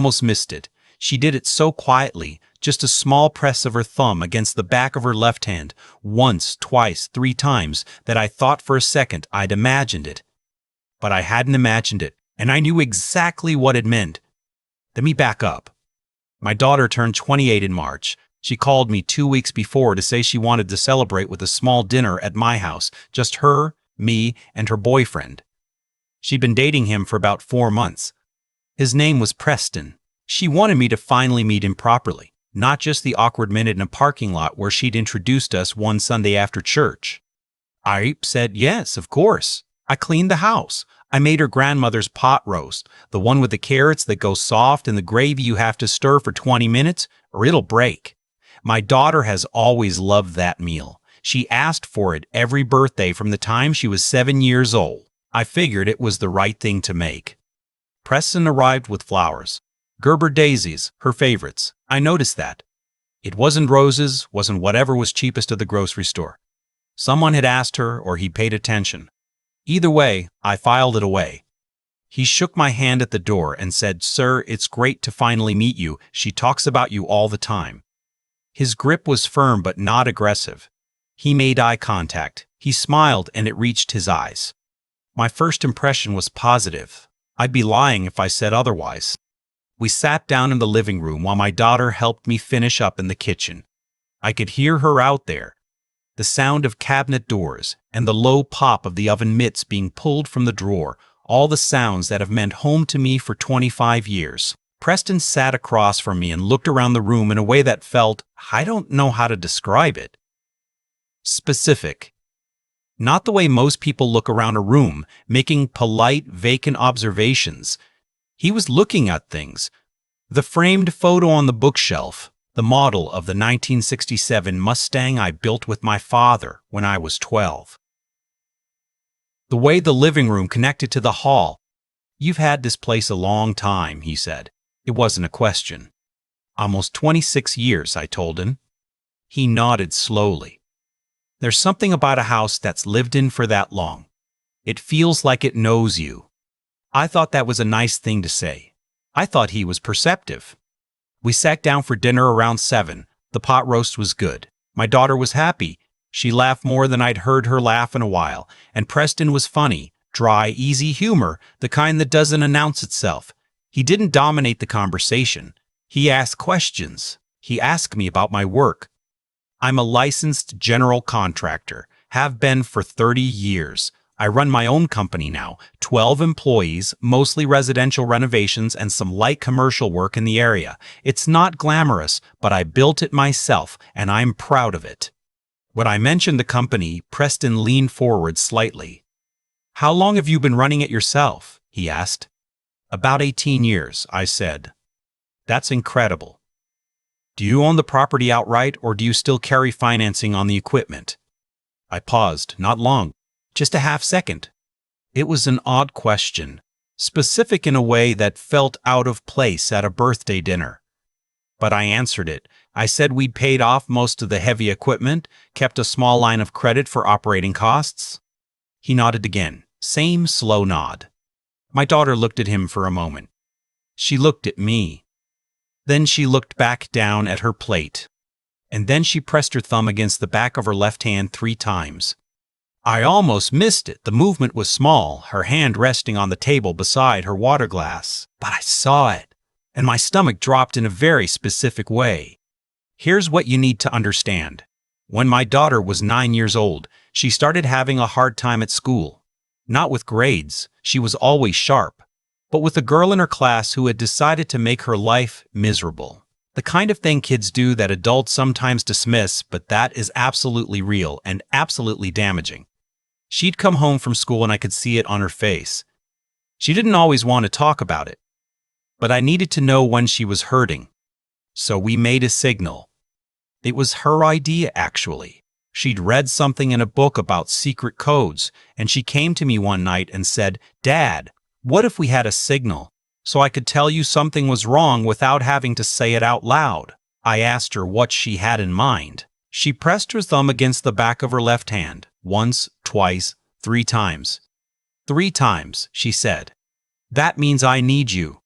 Almost missed it. She did it so quietly, just a small press of her thumb against the back of her left hand, once, twice, 3 times, that I thought for a second I'd imagined it. But I hadn't imagined it, and I knew exactly what it meant. Let me back up. My daughter turned 28 in March. She called me 2 weeks before to say she wanted to celebrate with a small dinner at my house, just her, me, and her boyfriend. She'd been dating him for about 4 months. His name was Preston. She wanted me to finally meet him properly, not just the awkward minute in a parking lot where she'd introduced us one Sunday after church. I said yes, of course. I cleaned the house. I made her grandmother's pot roast, the one with the carrots that go soft and the gravy you have to stir for 20 minutes or it'll break. My daughter has always loved that meal. She asked for it every birthday from the time she was 7 years old. I figured it was the right thing to make. Preston arrived with flowers. Gerber daisies, her favorites. I noticed that. It wasn't roses, wasn't whatever was cheapest at the grocery store. Someone had asked her or he paid attention. Either way, I filed it away. He shook my hand at the door and said, "Sir, it's great to finally meet you. She talks about you all the time." His grip was firm but not aggressive. He made eye contact. He smiled and it reached his eyes. My first impression was positive. I'd be lying if I said otherwise. We sat down in the living room while my daughter helped me finish up in the kitchen. I could hear her out there. The sound of cabinet doors and the low pop of the oven mitts being pulled from the drawer, all the sounds that have meant home to me for 25 years. Preston sat across from me and looked around the room in a way that felt, I don't know how to describe it, specific. Not the way most people look around a room, making polite, vacant observations. He was looking at things. The framed photo on the bookshelf, the model of the 1967 Mustang I built with my father when I was 12. The way the living room connected to the hall. "You've had this place a long time," he said. It wasn't a question. "Almost 26 years, I told him. He nodded slowly. "There's something about a house that's lived in for that long. It feels like it knows you." I thought that was a nice thing to say. I thought he was perceptive. We sat down for dinner around 7. The pot roast was good. My daughter was happy. She laughed more than I'd heard her laugh in a while, and Preston was funny, dry, easy humor, the kind that doesn't announce itself. He didn't dominate the conversation. He asked questions. He asked me about my work. I'm a licensed general contractor, have been for 30 years. I run my own company now, 12 employees, mostly residential renovations and some light commercial work in the area. It's not glamorous, but I built it myself, and I'm proud of it. When I mentioned the company, Preston leaned forward slightly. "How long have you been running it yourself?" he asked. "About 18 years, I said. "That's incredible. Do you own the property outright, or do you still carry financing on the equipment?" I paused, not long. Just a half second. It was an odd question, specific in a way that felt out of place at a birthday dinner. But I answered it. I said we'd paid off most of the heavy equipment, kept a small line of credit for operating costs. He nodded again, same slow nod. My daughter looked at him for a moment. She looked at me. Then she looked back down at her plate. And then she pressed her thumb against the back of her left hand 3 times. I almost missed it. The movement was small, her hand resting on the table beside her water glass. But I saw it, and my stomach dropped in a very specific way. Here's what you need to understand. When my daughter was 9 years old, she started having a hard time at school. Not with grades, she was always sharp, but with a girl in her class who had decided to make her life miserable. The kind of thing kids do that adults sometimes dismiss, but that is absolutely real and absolutely damaging. She'd come home from school and I could see it on her face. She didn't always want to talk about it, but I needed to know when she was hurting. So we made a signal. It was her idea, actually. She'd read something in a book about secret codes, and she came to me one night and said, "Dad, what if we had a signal so I could tell you something was wrong without having to say it out loud?" I asked her what she had in mind. She pressed her thumb against the back of her left hand, once, twice, 3 times. 3 times, she said. "That means I need you."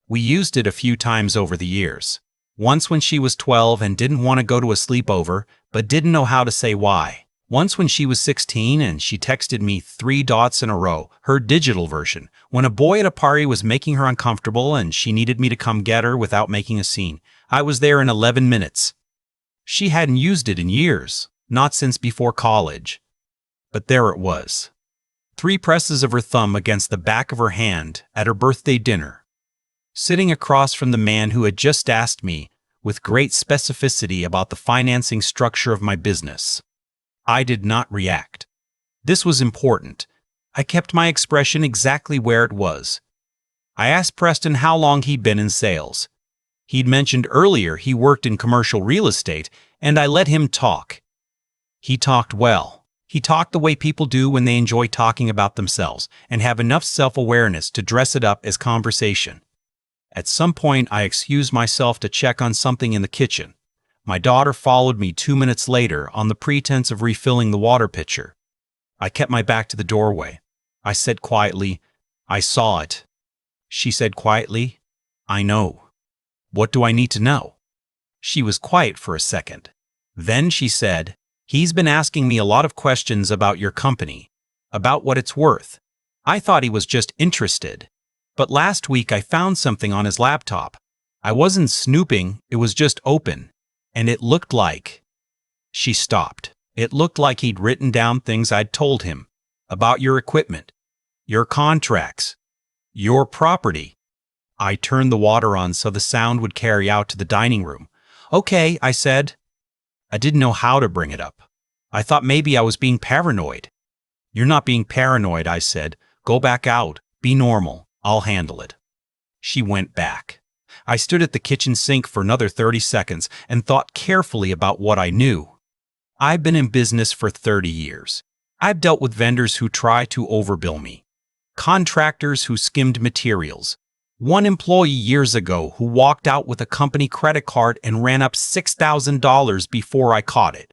We used it a few times over the years. Once when she was 12 and didn't want to go to a sleepover, but didn't know how to say why. Once when she was 16 and she texted me 3 dots in a row, her digital version, when a boy at a party was making her uncomfortable and she needed me to come get her without making a scene. I was there in 11 minutes. She hadn't used it in years, not since before college. But there it was. 3 presses of her thumb against the back of her hand at her birthday dinner, sitting across from the man who had just asked me, with great specificity, about the financing structure of my business. I did not react. This was important. I kept my expression exactly where it was. I asked Preston how long he'd been in sales. He'd mentioned earlier he worked in commercial real estate, and I let him talk. He talked well. He talked the way people do when they enjoy talking about themselves and have enough self-awareness to dress it up as conversation. At some point, I excused myself to check on something in the kitchen. My daughter followed me 2 minutes later on the pretense of refilling the water pitcher. I kept my back to the doorway. I said quietly, "I saw it." She said quietly, "I know." "What do I need to know?" She was quiet for a second. Then she said, "He's been asking me a lot of questions about your company, about what it's worth." I thought he was just interested. But last week I found something on his laptop. I wasn't snooping, it was just open. And it looked like... She stopped. It looked like he'd written down things I'd told him. About your equipment, your contracts, your property. I turned the water on so the sound would carry out to the dining room. "Okay," I said. I didn't know how to bring it up. I thought maybe I was being paranoid. "You're not being paranoid," I said. "Go back out. Be normal. I'll handle it." She went back. I stood at the kitchen sink for another 30 seconds and thought carefully about what I knew. I've been in business for 30 years. I've dealt with vendors who try to overbill me, contractors who skimmed materials, one employee years ago who walked out with a company credit card and ran up $6,000 before I caught it.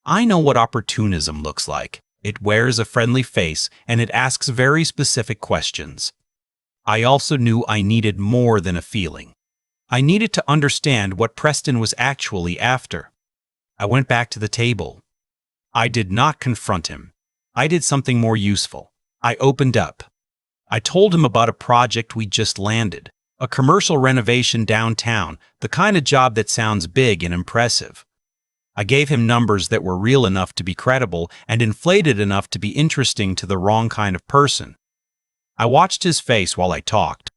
I know what opportunism looks like. It wears a friendly face and it asks very specific questions. I also knew I needed more than a feeling. I needed to understand what Preston was actually after. I went back to the table. I did not confront him. I did something more useful. I opened up. I told him about a project we just landed, a commercial renovation downtown, the kind of job that sounds big and impressive. I gave him numbers that were real enough to be credible and inflated enough to be interesting to the wrong kind of person. I watched his face while I talked.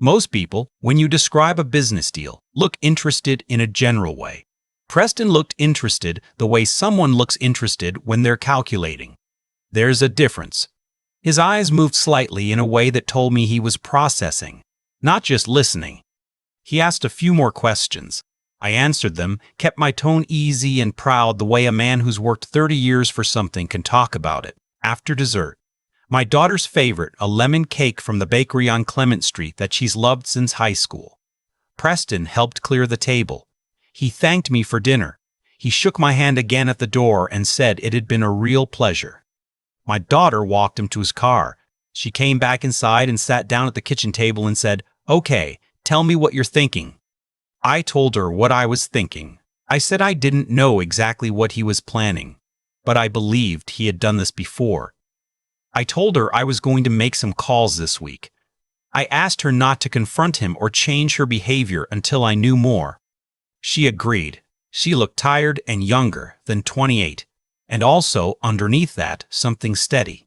Most people, when you describe a business deal, look interested in a general way. Preston looked interested the way someone looks interested when they're calculating. There's a difference. His eyes moved slightly in a way that told me he was processing, not just listening. He asked a few more questions. I answered them, kept my tone easy and proud the way a man who's worked 30 years for something can talk about it. After dessert, my daughter's favorite, a lemon cake from the bakery on Clement Street that she's loved since high school. Preston helped clear the table. He thanked me for dinner. He shook my hand again at the door and said it had been a real pleasure. My daughter walked him to his car. She came back inside and sat down at the kitchen table and said, "Okay, tell me what you're thinking." I told her what I was thinking. I said I didn't know exactly what he was planning, but I believed he had done this before. I told her I was going to make some calls this week. I asked her not to confront him or change her behavior until I knew more. She agreed. She looked tired and younger than 28, and also, underneath that, something steady.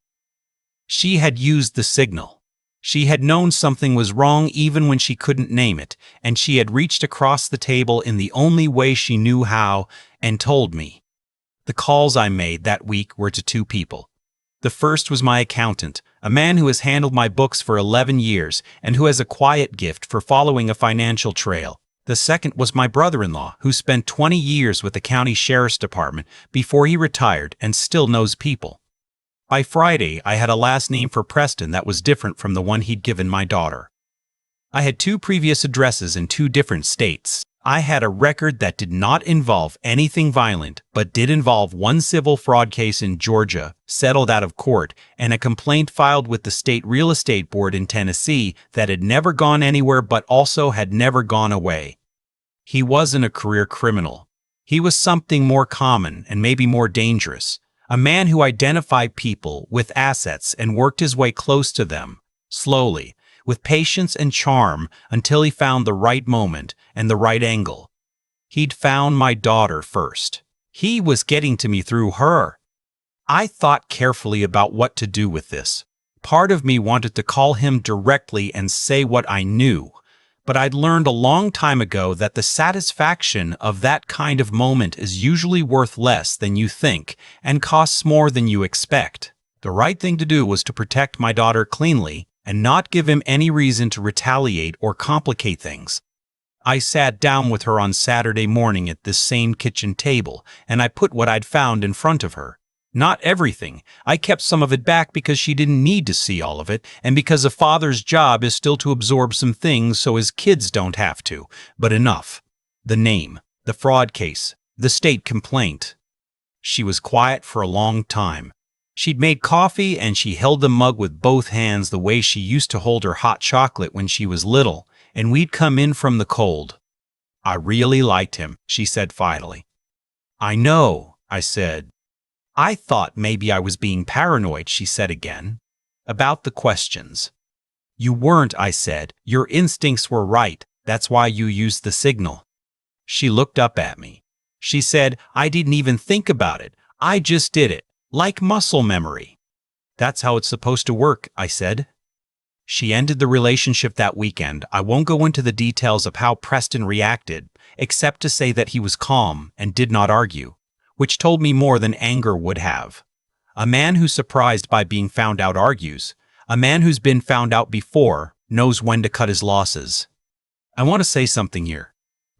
She had used the signal. She had known something was wrong even when she couldn't name it, and she had reached across the table in the only way she knew how and told me. The calls I made that week were to 2 people. The first was my accountant, a man who has handled my books for 11 years and who has a quiet gift for following a financial trail. The second was my brother-in-law, who spent 20 years with the county sheriff's department before he retired and still knows people. By Friday, I had a last name for Preston that was different from the one he'd given my daughter. I had 2 previous addresses in 2 different states. I had a record that did not involve anything violent, but did involve one civil fraud case in Georgia, settled out of court, and a complaint filed with the state real estate board in Tennessee that had never gone anywhere but also had never gone away. He wasn't a career criminal. He was something more common and maybe more dangerous. A man who identified people with assets and worked his way close to them, slowly, with patience and charm until he found the right moment and the right angle. He'd found my daughter first. He was getting to me through her. I thought carefully about what to do with this. Part of me wanted to call him directly and say what I knew, but I'd learned a long time ago that the satisfaction of that kind of moment is usually worth less than you think and costs more than you expect. The right thing to do was to protect my daughter cleanly and not give him any reason to retaliate or complicate things. I sat down with her on Saturday morning at this same kitchen table, and I put what I'd found in front of her. Not everything. I kept some of it back because she didn't need to see all of it, and because a father's job is still to absorb some things so his kids don't have to. But enough. The name, the fraud case, the state complaint. She was quiet for a long time. She'd made coffee and she held the mug with both hands the way she used to hold her hot chocolate when she was little, and we'd come in from the cold. I really liked him, she said finally. I know, I said. I thought maybe I was being paranoid, she said again. About the questions. You weren't, I said. Your instincts were right. That's why you used the signal. She looked up at me. She said, I didn't even think about it. I just did it. Like muscle memory. That's how it's supposed to work, I said. She ended the relationship that weekend. I won't go into the details of how Preston reacted, except to say that he was calm and did not argue, which told me more than anger would have. A man who's surprised by being found out argues. A man who's been found out before knows when to cut his losses. I want to say something here.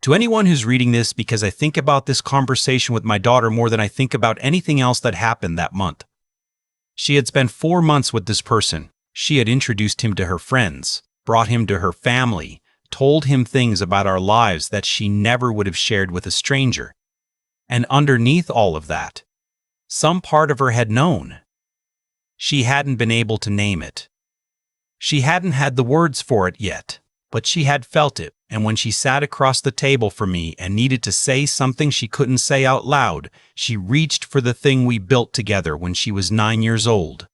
To anyone who's reading this, because I think about this conversation with my daughter more than I think about anything else that happened that month. She had spent 4 months with this person. She had introduced him to her friends, brought him to her family, told him things about our lives that she never would have shared with a stranger. And underneath all of that, some part of her had known. She hadn't been able to name it. She hadn't had the words for it yet, but she had felt it, and when she sat across the table from me and needed to say something she couldn't say out loud, she reached for the thing we built together when she was 9 years old.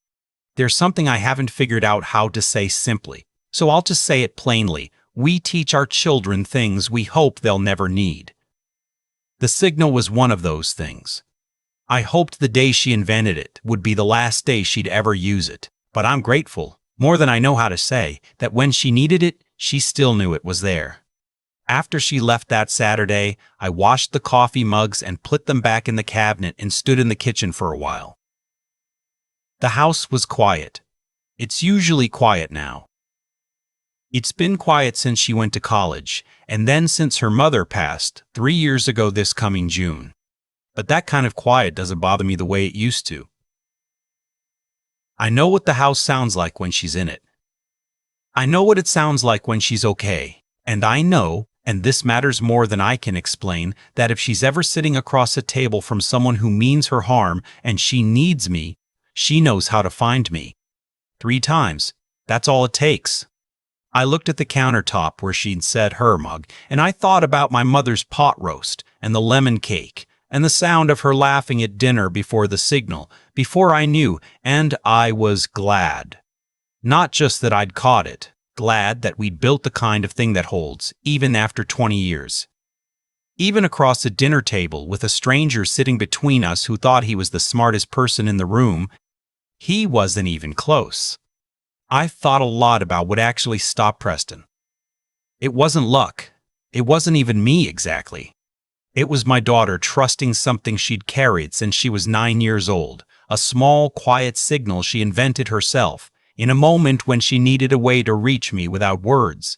There's something I haven't figured out how to say simply, so I'll just say it plainly. We teach our children things we hope they'll never need. The signal was one of those things. I hoped the day she invented it would be the last day she'd ever use it, but I'm grateful, more than I know how to say, that when she needed it, she still knew it was there. After she left that Saturday, I washed the coffee mugs and put them back in the cabinet and stood in the kitchen for a while. The house was quiet. It's usually quiet now. It's been quiet since she went to college, and then since her mother passed 3 years ago this coming June. But that kind of quiet doesn't bother me the way it used to. I know what the house sounds like when she's in it. I know what it sounds like when she's okay, and I know, and this matters more than I can explain, that if she's ever sitting across a table from someone who means her harm and she needs me, she knows how to find me. 3 times. That's all it takes. I looked at the countertop where she'd set her mug, and I thought about my mother's pot roast and the lemon cake and the sound of her laughing at dinner before the signal, before I knew, and I was glad. Not just that I'd caught it, glad that we'd built the kind of thing that holds, even after 20 years. Even across a dinner table with a stranger sitting between us who thought he was the smartest person in the room, he wasn't even close. I thought a lot about what actually stopped Preston. It wasn't luck. It wasn't even me exactly. It was my daughter trusting something she'd carried since she was 9 years old, a small, quiet signal she invented herself, in a moment when she needed a way to reach me without words.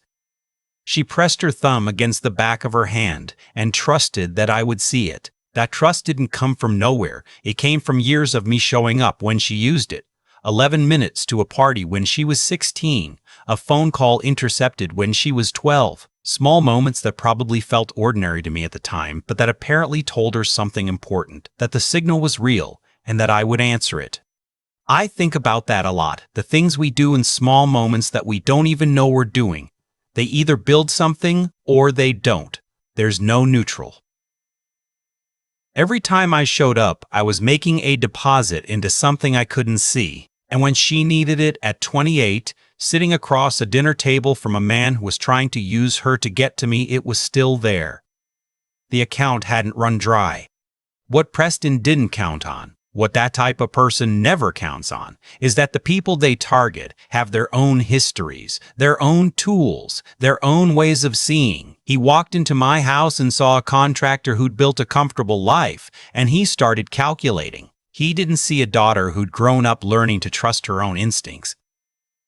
She pressed her thumb against the back of her hand and trusted that I would see it. That trust didn't come from nowhere. It came from years of me showing up when she used it. 11 minutes to a party when she was 16, a phone call intercepted when she was 12. Small moments that probably felt ordinary to me at the time, but that apparently told her something important, that the signal was real, and that I would answer it. I think about that a lot, the things we do in small moments that we don't even know we're doing. They either build something or they don't. There's no neutral. Every time I showed up, I was making a deposit into something I couldn't see. And when she needed it at 28, sitting across a dinner table from a man who was trying to use her to get to me, it was still there. The account hadn't run dry. What Preston didn't count on, what that type of person never counts on, is that the people they target have their own histories, their own tools, their own ways of seeing. He walked into my house and saw a contractor who'd built a comfortable life, and he started calculating. He didn't see a daughter who'd grown up learning to trust her own instincts.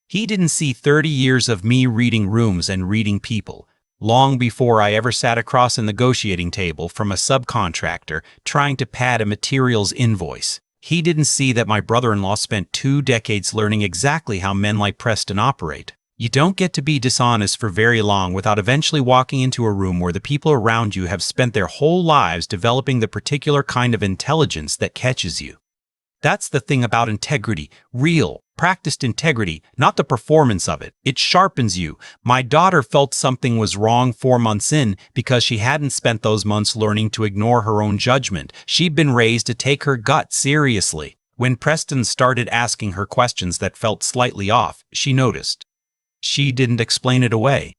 He didn't see 30 years of me reading rooms and reading people, long before I ever sat across a negotiating table from a subcontractor trying to pad a materials invoice. He didn't see that my brother-in-law spent 2 decades learning exactly how men like Preston operate. You don't get to be dishonest for very long without eventually walking into a room where the people around you have spent their whole lives developing the particular kind of intelligence that catches you. That's the thing about integrity, real, practiced integrity, not the performance of it. It sharpens you. My daughter felt something was wrong 4 months in because she hadn't spent those months learning to ignore her own judgment. She'd been raised to take her gut seriously. When Preston started asking her questions that felt slightly off, she noticed. She didn't explain it away.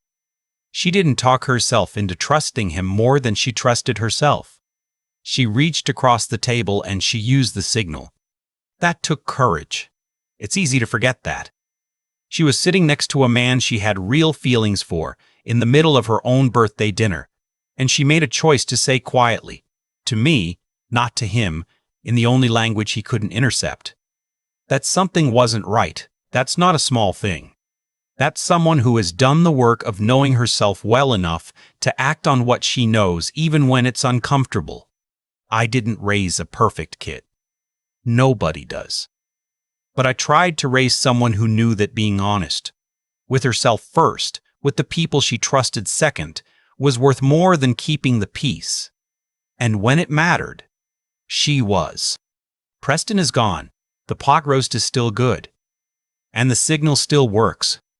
She didn't talk herself into trusting him more than she trusted herself. She reached across the table and she used the signal. That took courage. It's easy to forget that. She was sitting next to a man she had real feelings for, in the middle of her own birthday dinner, and she made a choice to say quietly, to me, not to him, in the only language he couldn't intercept, that something wasn't right. That's not a small thing. That's someone who has done the work of knowing herself well enough to act on what she knows even when it's uncomfortable. I didn't raise a perfect kid. Nobody does. But I tried to raise someone who knew that being honest, with herself first, with the people she trusted second, was worth more than keeping the peace. And when it mattered, she was. Preston is gone. The pot roast is still good. And the signal still works.